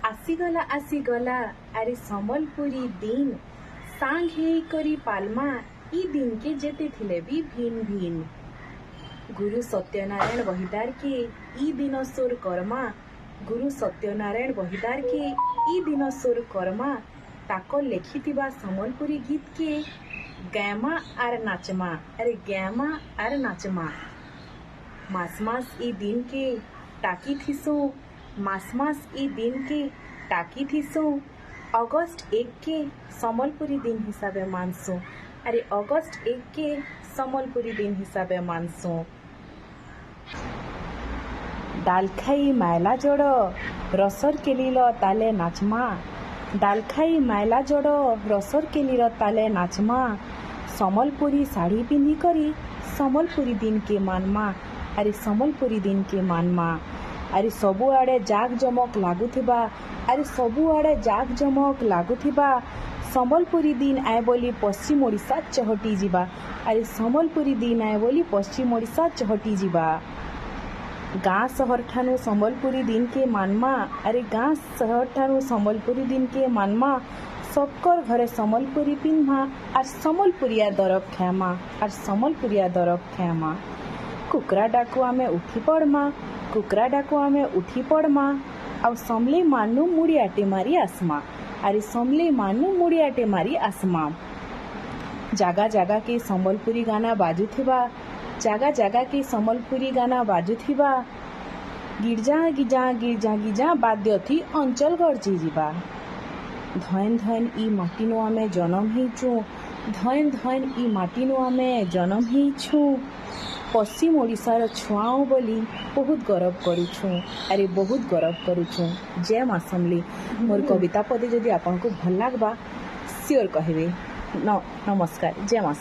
आसीगला अरे संबलपुरी दिन सांग हे करी पालमा ई दिन के जेते थिले भी भिन भिन। गुरु सत्यनारायण बहिदार के ई दिन सोर कर्मा, गुरु सत्यनारायण बहिदार के ई दिन सोर कर्मा ताको लेखिथिबा संबलपुरी गीत के गैमा आर नाचमा, अरे गैमा आर नाचमा। मास मास ई दिन के टाकी थिसो, मास मास ई दिन के टाकी थिसो। अगस्त 1 के संबलपुरी दिन हिसाबे मानसो, अरे अगस्त 1 के संबलपुरी दिन हिसाबे मानसो। डाल खाई मायला जोड़ रसर केलिल ताले नाचमा, डाल खाई मायला जोड़ रसर केलिल ताले नाचमा। संबलपुरी साड़ी पिंधि करी संबलपुरी दिन के मानमा, अरे संबलपुरी दिन के मानमा। अरे सबु आड़े जाग जमक लागुथिबा, अरे सबु आड़े जाग जमक लागुथिबा। संबलपुरी दिन आए बोली पश्चिम ओडिशा चहटी जिबा, अरे संबलपुरी दिन आए बोली पश्चिम ओडिशा चहटी जिबा। गाँ सहर ठानु संबलपुरी दिन के मानमा, अरे गाँ सहर ठानु संबलपुरी दिन के मानमा। सबकर घरे संबलपुरी पिन्मा और संबलपुरिया दरब खामा, और संबलपुरिया दरब खामा। कुकरा डाकू आमे उठी पड़मा, कुकरा डाकू आमे उठी पड़मा। और समले मानू मुड़ियाटे मारी आसमा, अरे समले मानू मुड़ियाटे मारी आसमा। जागा जागा के संबलपुरी गाना बाजुथिबा, जागा जागा के संबलपुरी गाना बाजुथिबा। गिरजा गिजा गिरजा गिजा बाद्य थी अंचल गर्जी जिबा। धन धन ई माटीनु आमे जन्म हेचु, धन धन ई माटीनु आमे जन्म हेचु। पश्चिम ओडिशार छुआओ बोली बहुत गौरव करुछु, अरे बहुत गौरव करुछु। जय माँ समली। मोर कविता पदे जदि आपन को भल लागबा सियोर कहबे। नमस्कार, जय माँ।